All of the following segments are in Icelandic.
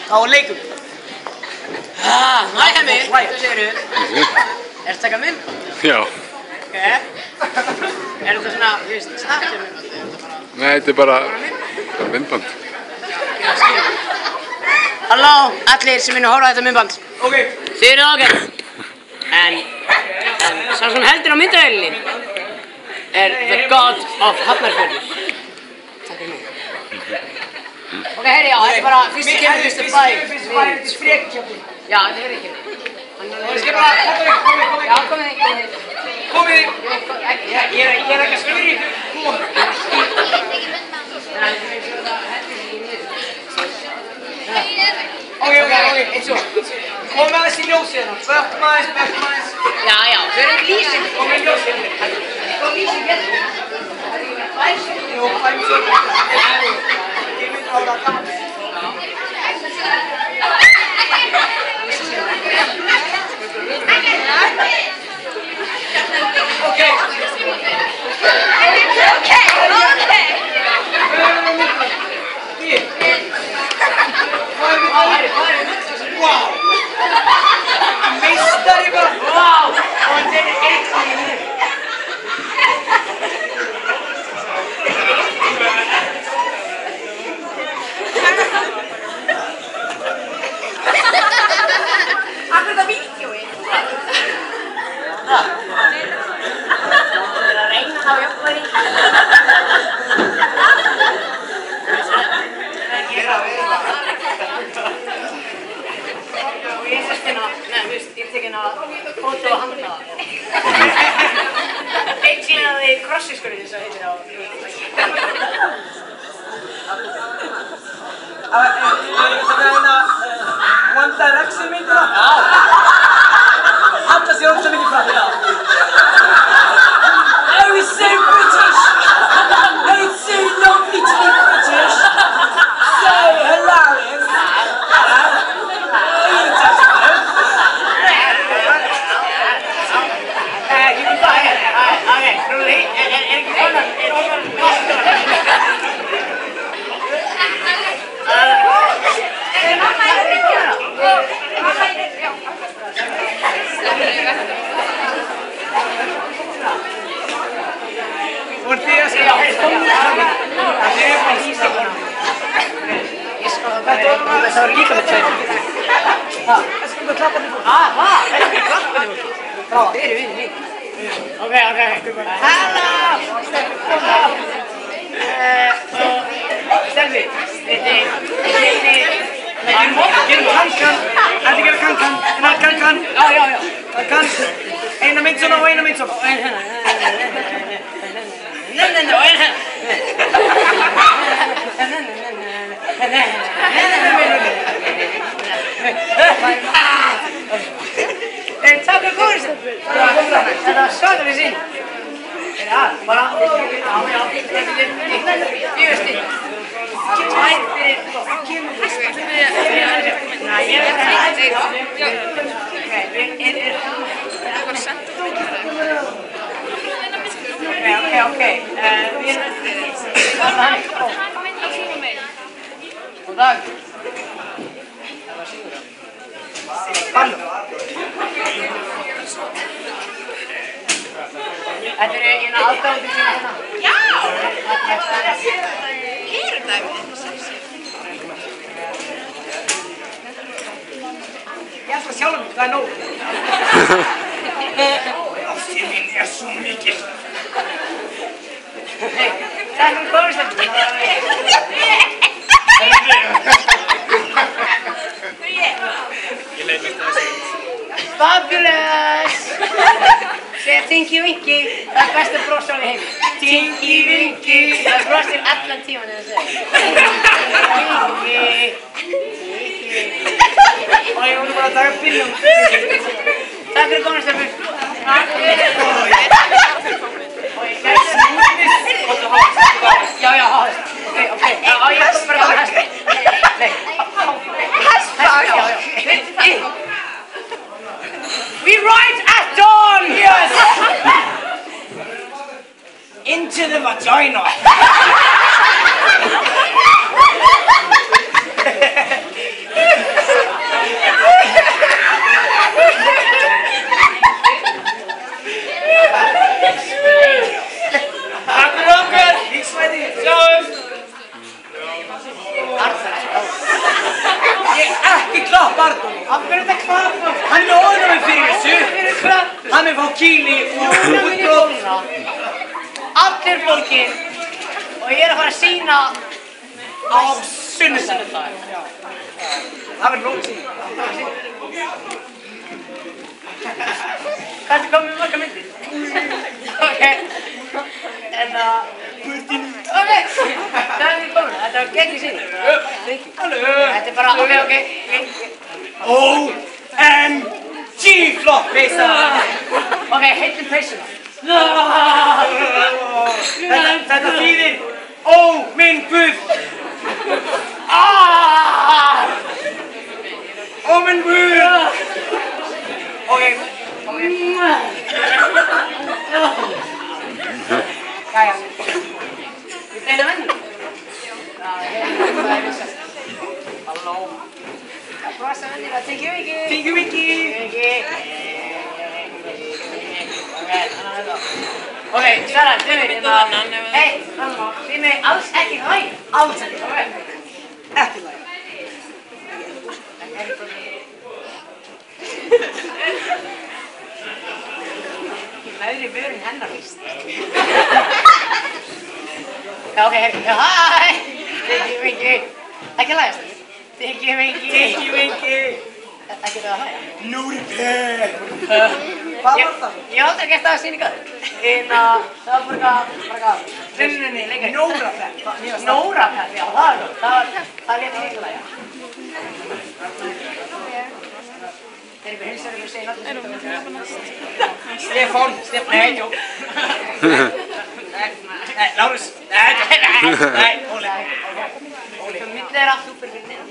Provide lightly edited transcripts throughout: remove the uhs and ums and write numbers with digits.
Þá er leikum. Hæ Hemmi, hvað segirðu? Ertu að taka mynd? Já. Ok. Er þetta svona, þú veist, Snapchat myndband? Nei, þetta er bara myndband. Já, skilur. Halló, allir sem minna að horfa á þetta myndband. Ok. Þið eruð ágætt. En sá sem heldur á myndavélinni er The God of Hafnarfjörður. Takk fyrir mig. Ok, heyri, já, þetta er bara fyrstu kemur, fyrstu bæ. Fyrstu bæ, þetta er frekjafni. Já, þetta er ekki mig. Það skal bara, komið. Já, komið. Komið. Ég er ekki að spyrja ykkur. Ok, eins og. Komið aðeins í ljósið hérna. Bökkum aðeins. Já, fyrir lýsing. Komið í ljósið hérna. Hvað lýsing hérna? Jú, 5 sekúndur. Ég myndi á það gaman. Meistari bara! Vá! Og þetta er eitthvað. Akkur þetta vídeói? Það er að reyna á jöfnværi. Ég tek hérna fótó og handknaða. Einkliðaði krossiskurinn eins og heitir á One Direction myndina? Já. Halla sér ótrúlega mikið frá því. Oh, he's so British! Oh, it's so lovely to be British! So hilarious! Það var líka með tveir. Það skal bara klappa þig fólk. Hvað? Það er ekki klappa þig fólk. Frá, þið eru vinið mín. Ok. Halló! Stelvi, gerum kankan. Þetta gerum kankan. Kankan. Já. Kankan. Eina mynd svona og eina mynd svona. Og eina hérna. Og eina hérna. Takk fyrir góður stelpur. Þetta var svakalega sín. Bara, já, fjögur stykk. Tvær fyrir... Nei, ég veit Ok. Hvað er það? Góð dag. Það var síður. Bannum. Þetta eru eina aðdáðandi sem hérna. Já! Hér það Ég ætla að sjálfa mig, það er nóg. Ástin mín er svo mikil. Takk fyrir góðstöndum. Fabulous! Segja Tinky Winky, það er besta brossan í heimi. Tinky Winky, það brosir allan tíman þegar það segir. Tinky. Og ég voru bara að taka bíljum. Takk fyrir góðan stelpur. Takk fyrir. Og ég gæti snúðist. Já, hafist. Ok. Og ég kom bara að hesta. Nei. Hesta? Já. We ride at dawn! Yes! Into the vagina! Arnar er svo Ég ekki klappa Arnóri. Af hverju þetta klappa? Hann er ónæmur fyrir þessu. Hann er fá kýli og útbrot. Allir fólkið og ég er að fara að sýna Á sunnudag. Það verður rót síðan. Hvað er komið með marga myndir? Ok. En ok. Það er því komin. Þetta var gegn í síðan. Þetta er bara, ok. OMG flott peysa. Ok, heitum peysuna. Þetta þýðir ó minn Guð. Ó minn Guð. Ok. Jæja. Við beina venni. Halló. Það brosa venni, það tekið ekki. Thank you, Vicky. Ok, Sara, þið mig, hei, þið mig alls ekki hlæja. Alls ekki. Ekki læg. Ekki meðri vörun hennar víst. Já, ok, hæ. Þykki Viki. Ekki hlæjast þið. Þykki Viki. Thank you, Vicky. Ekki það að hlæja. Núri Pep. Hvað var það? Ég hef aldrei gert það að sýninga. En það var bara Nei, Nóra Pep. Nóra Pep, já, það er góð. Það lét ég ekki hlæja. Þeir eru hilsar ykkur segja náttúrulega. Stefán. Nei, jók. Nei, Lárus. Nei, Óli. Milli er allt úr fyrir niður.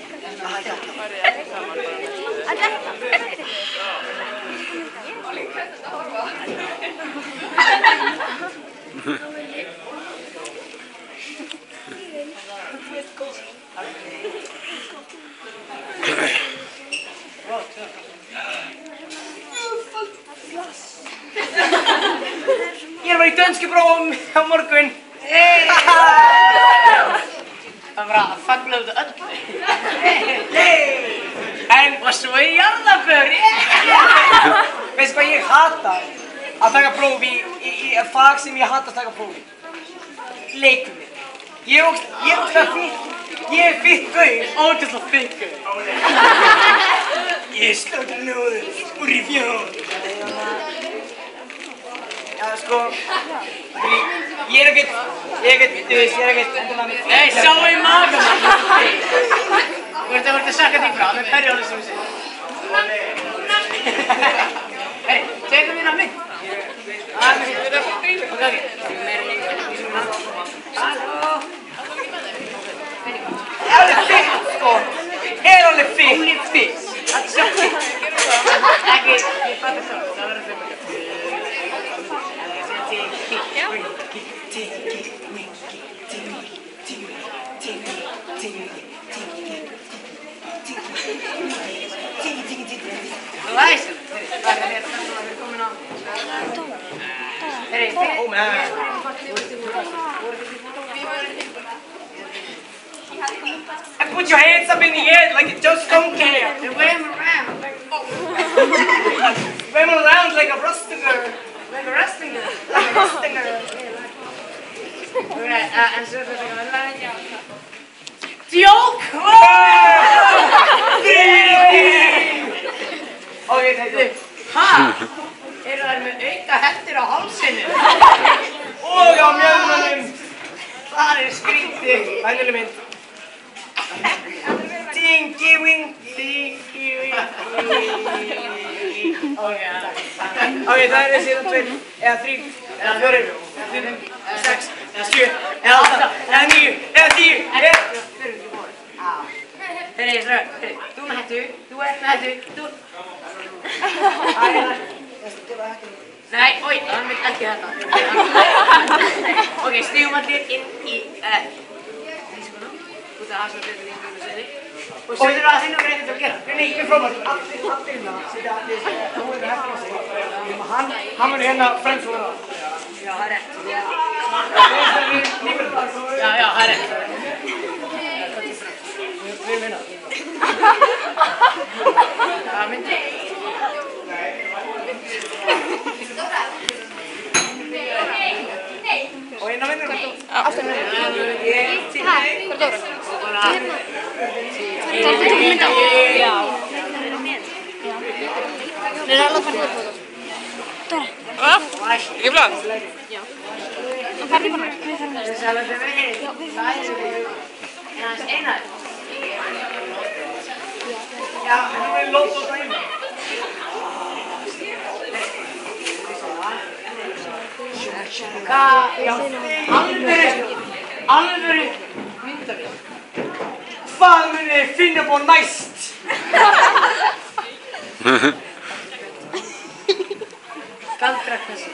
Ég var í dönskuprófum á morgun. Það var að faglaðu öllu. En Og svo í jarðarför. veistu hvað ég hata að taka próf í fag sem ég hata að taka próf í? Leikumir. Ég er ógeðslega fínt. Ég er fínt gaur. Ógeðslega fengur. Ég sló til nóður úr í fjón. Já, sko, ég er ekkert endilega með Nei, sjáu í maga maður. Þú ert að sakka dýbra með perjóli sem við segja. Hei, tegum við hérna mynd. Ok. Halló. Er alveg fitt, sko. Er alveg fitt. Only fish. Það er svo fitt. Ekki, ég fattar það. Það verður fyrir mig. Læsum. Við komin á. Oh man. And put your hands up in the air like you just don't care. And wave them around. Wave them around like a rustinger. Like a wrestling girl. Like a rustinger. Okay, en svo þetta ekki að lægja. Djók! Ok, þetta er. Ha? Eru þær með auka hettir á hálsinu? Og á mjölnunum. Það er skrítið. Venjuleg mynd. Tinky Winky. Ok, Ok, það er síðan 2, eða 3, eða 4, eða 5, eða 6, eða 7, eða 8, eða 9, eða 10, eða... Heyri, þú með hættu, þú er með hættu, þú... Nei, oi, hann vil ekki þetta. Ok, stígum allir inn í lískuna. Út af hans og betur lískuna sinni. Og svo þurfum að finna okkur eitthvað að gera. Nei, ég er frábært. Allir hérna sitja allir sem hún er hægt að segja. Hann var hérna fremsvöður á. Já, það er rétt. Það er lífið. Já, það er rétt. Hvaða myndir? Og eina vinnur mig. Aftur með. Hvað er Dóra? Það er tók mynda. Já. Nei, það er alveg farið upp á það. Dóra. Ekki blöð? Já. Það farið bara. Við farum næst. Það er verið. Já, við farum næst. En aðeins Einar. Já, en nú er lót og dæmi. Alvöru myndavél. Hvað munið þið finna på næst? Galdra þessu.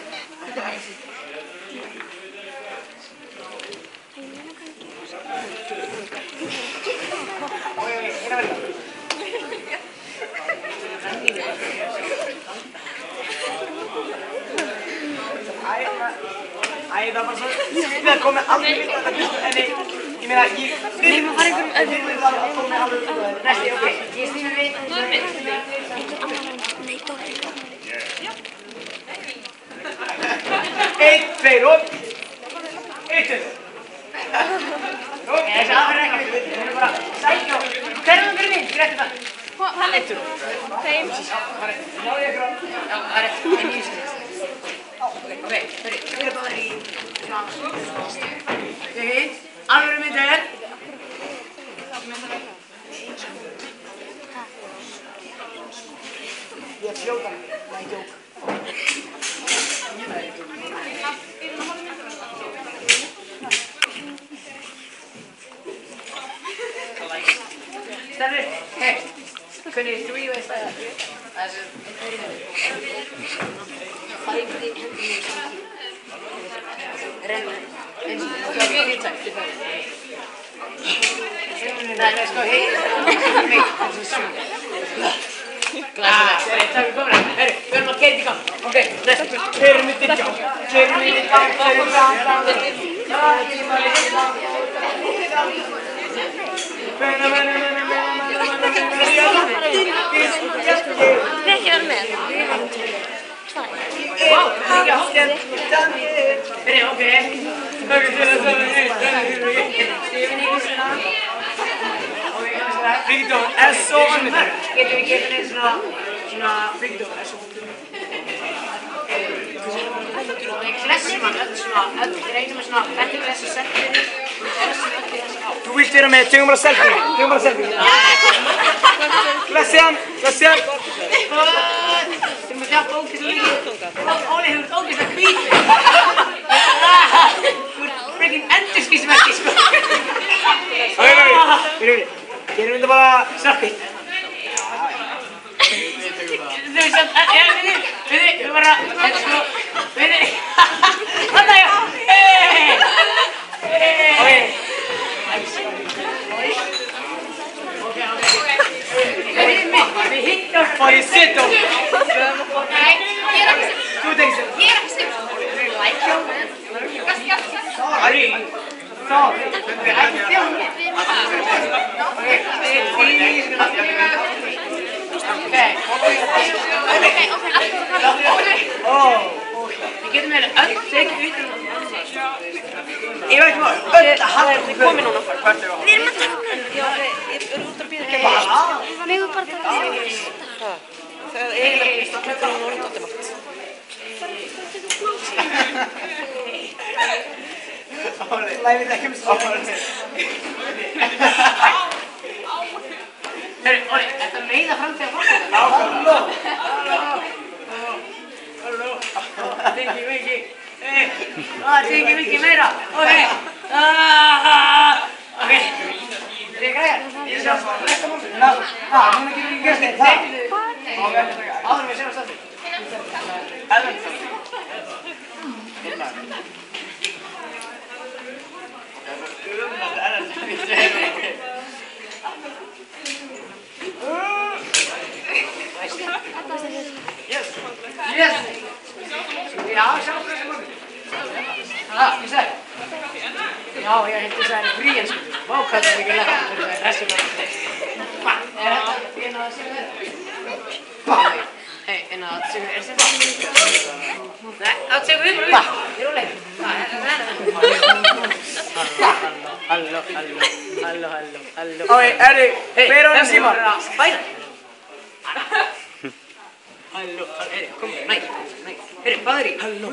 Æ, það var svo skrítið að koma alveg inn á þetta fyrstu, en ég meina, Nei, maður farið einhverjum öðrum. að koma alveg inn á þetta. Næsti, ok. Ég snýði við. Nei, Dóra. Einn, tveir og... Einn, tveir. Þessi aðverð ekki við. Við erum bara sækja á. Hver er það fyrir minn? Greiði það. Hvað leittur? Þeim. Já, ég er grá. Já, það er eftir. En ég snýðist. Ok, við erum báðir í... Ok, alvöru myndavél. Ég er fljótan. Nei, djók. Stefnir, hei. Hvernig þú í veist að... Þessu... Fæði hendum í samtíð. Renna. Eins og það er hittækt. Nei, sko, hei. Glæsilegt. Takk fyrir komin. Herru, við erum að keira í gang. Ok, næst. Kerum í gang. Kerum í gang. Kerum í gang. Við ekki verið með. Byrja, ok. Víktor, S.O. Annir. Getum við getið einn svona... Víktor, S.O. Við klessum hann öll svona, reynum við svona, þetta er þessi settir, klessum öll í þessi á. Þú vilt vera með, tökum bara selfie. Tökum bara selfie. Klessi hann. Þú erum að hjálpa ógeðslega mikið. Óli hefur ógeðslega hvítið. Þú ert freaking endurskýsmerki, sko. Fyrir. Gerum við þetta bara svartkvítt. Þú veist að, við bara, þetta sko, þarna já, Við hittum. Fá ég sitt á. Nei, ég er ekki sem. Þú tegir sér. Ég er ekki sem. Lækjá. Sorry. Við getum öll tekið út um Ég veit hvað, öll að halda Þið komið núna. Við erum að taka hún. Já, ég er út að býða ekki. Við erum bara að taka hún. Það er eiginlega klukkan og orðin dóttir margt. Læfið ekki um stóðan. Herru, Óli, ertu að meiða framtíða fólk? Halló. Tengi mikið. Tengi mikið meira. Ok. Ok. Er ég græðar? Ég sjá næsta morgun. Núna getur við gert þetta. Áður við séum að stafni. Yes! Já, sjálf þessi morgun. Ég sagði. Já, ég heitti þess að það er frí en sko. Vákvæmt er ekki lett fyrir þessi morgun. Hvað? Er þetta fyrir að segja þetta? Halló. Ok, herri, hver á þenn síma? Spæna. Halló, kom, næ. Herri, hvað er í? Halló.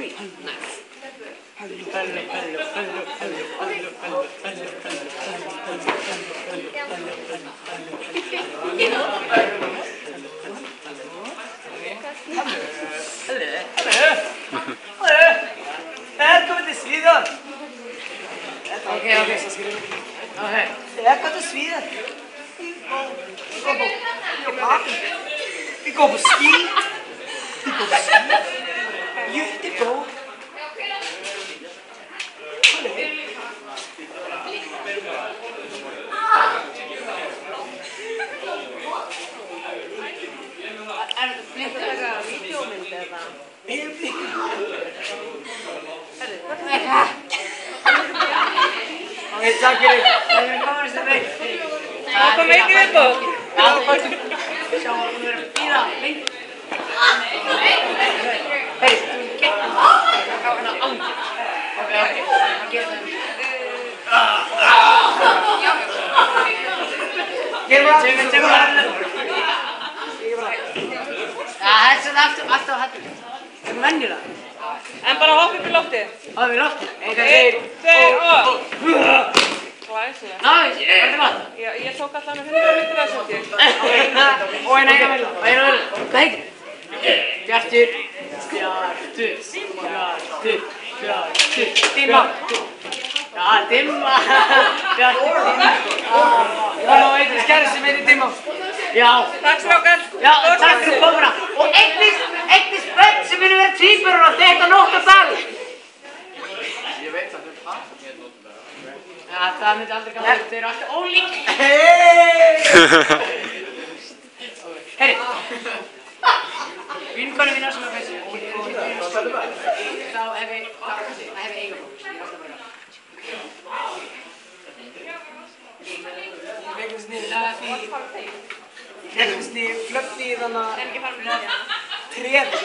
Välkommen till Sweden! Okej, så ska du... Okej. Välkommen till Sweden! Vi går på ski. Jättebra. Okej, tack för det. Kommer det sig? Það kom ekki viðbót. Já, faktum. Sjá, við erum bíða lengi. Hei, þú getur það. Ká hérna ángi. Ok, það getur það. Gerum það. Tökum það. Já, þetta er alltaf hættur. Tökum venjulega. En bara hoppa upp í loftið. Hoppa í loftið. 1, 2 og... Glæsilegt. Ná, hvað er það? Ég tók alltaf með 100 metrar þessu til. Og eina vel. Hvað heitir? Bjartur. Dimma. Já, Dimma. Bjartur, Dimma. Það var eitthvað skærið sem heitir Dimma. Já. Takk strákar. Já, takk fyrir komuna. Og eignist börn sem munu vera tvíburar og þetta nótt á dag. Ég veit að þetta er Já, það myndi aldrei ganga upp, þau eru alltaf ólík. Herri, vinkonu mína sem er þessi, þá hef ég eigafólk, ég er alltaf bara. Ég veiknast niður flöfni í þannig að trefi.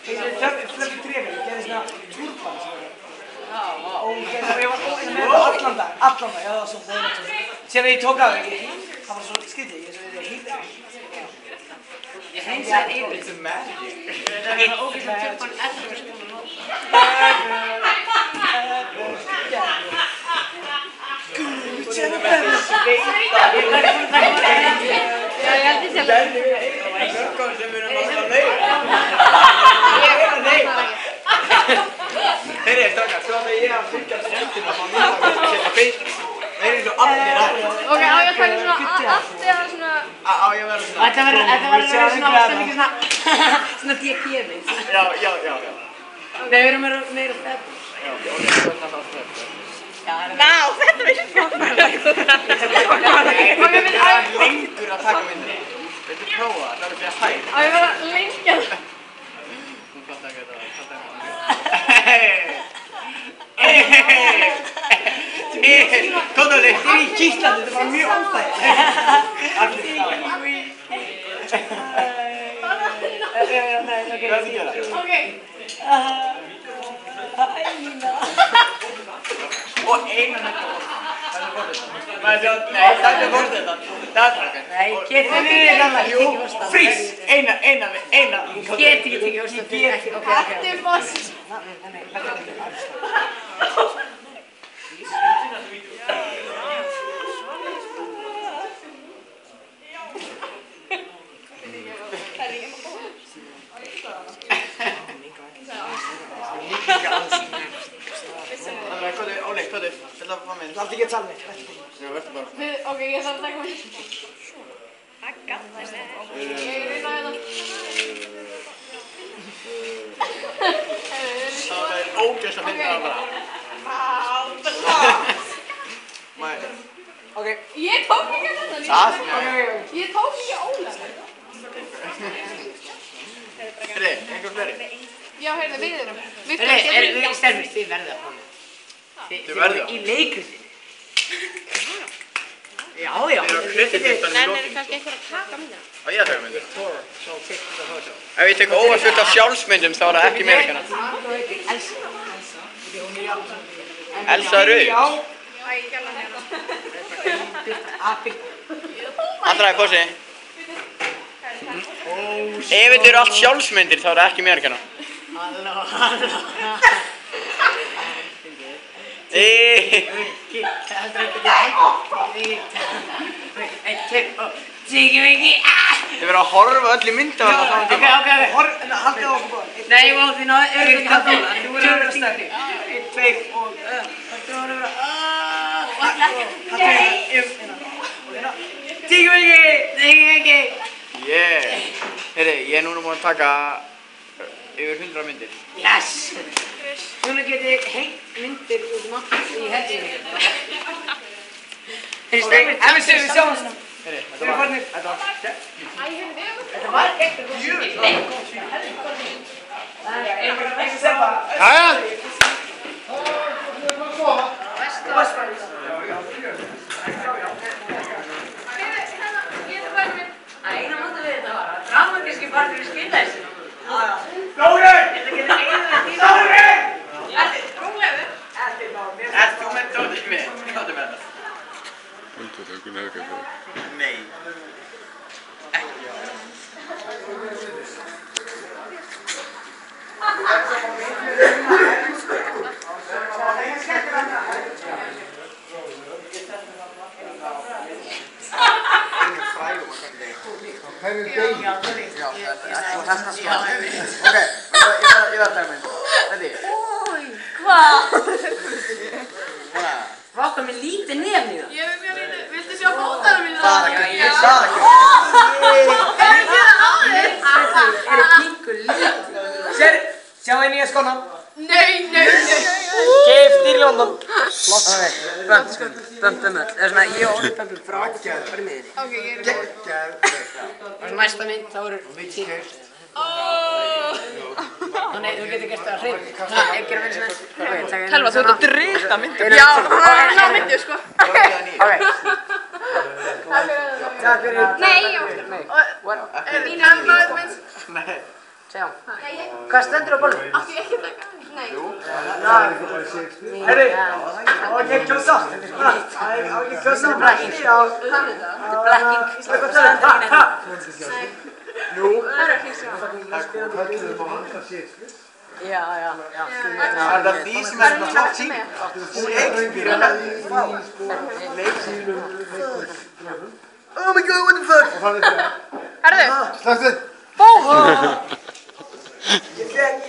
Flöfni trefi, ég gerði svona turban sem var. Og ég var með allan dag, já það var svo þegar sem ég tók af það, það var svo skrítið, ég hýrði það. Ég hreinsaði yfir. It's a magic. Það var ógeðslega turban eftir skólan og... Heyri, strákar, svo ætla ég að fylgja skemmtina frá mér og setja beitur. Það er eins og allir aðeins. Ok, á ég að taka svona allt eða svona... Á ég að vera svona... Þetta verður svona ástæðningi svona DK-mynd. Já. Nei, við erum meira stefn. Já, ok, svo er það stefn. Vá, þetta er Það er lengur að taka myndina. Viltu prófa það? Það er fyrir að hægt. Á ég að vera lengja það. Þú gott að geta það. Kontóli, þið er í Kíslandi, þetta er bara mjög óþægilegt. Allir það. Hvað er það að gera? Ok. Og eina nættu bort. Það er bort. Nei, það er bort þetta. Það er bort. Nei, getur við þannig. Jú, frís. Eina. Getur ekki tekið úrslátið. Ok. Þetta er boss. Óli, hvað er? Þetta var minn. Það er ekki að tala mig. Já, verður bara. Ok, ég þarf að taka mig. Ég reyna hérna. Það er ógeðslega að finna það bara. Ok. Ég tók ekki þetta. Ég tók ekki Óla. Heyri, einhver fleiri? Já, heyrðu, við erum. Við stefnum, þið verða að koma. Þið verða? Í leikritinu. Já. Nennir kannski einhver að taka mína? Á ég að taka myndir? Ef ég tek óvart fullt af sjálfsmyndum þá er það ekki mér kannan. Elsa Rut. Andra í posi. Ef þetta eru allt sjálfsmyndir þá er það ekki mér kannan. Þið verður að horfa öll í myndavél á saman tíma. Haldið á okkur bara. Nei, ég má því náðu ekki halda á það. Þú verður að vera sterk. 1, 2 og... Þú verður að vera... Tíkjum ekki! Heyri, ég er núna búinn að taka yfir 100 myndir. Yes! Núna geti heilt myndir út allt í helginni. Ef við sjáum svona. Heyri, Þetta var ekkert Jæja! Eina móta við þetta var að dramatíski partur í skillæsi. Dóri! Dóri! Ert þú með Dóri með? Hvað er með það? Nei. Ég verð að taka mynd. Hvað? Hvað kom með lítið nefn í það? Ég er mjög lítið. Viltu sjá fótana mína? Bara ekki. Er það pingu lítið? Sjá einn í skona. Nei. Keypt í London. Bömpum öll. Það er svona ég og Óli bömpum frá bara miðinni. Ok, ég er góð. Og næsta mynd þá eru tíu. Þannig þú getur gert það að hreinu. Ég gera vel svona. Telma, þú ert að drita myndir. Já, það er ná myndir, sko. Takk fyrir. Nei, já. Er Telma mynd? Nei. Sjá. Hvað stendur á borðinu? Átti ég ekki að taka? Nei. Herri, á ekki kjósa. Á ekki kjósa. Blacking. Hvað stendur það? Nú. Það er ekki svo. Já. Er það því sem er svona flott sín? Oh my god, what the fuck? Herðu. Slagstu? Ég fekk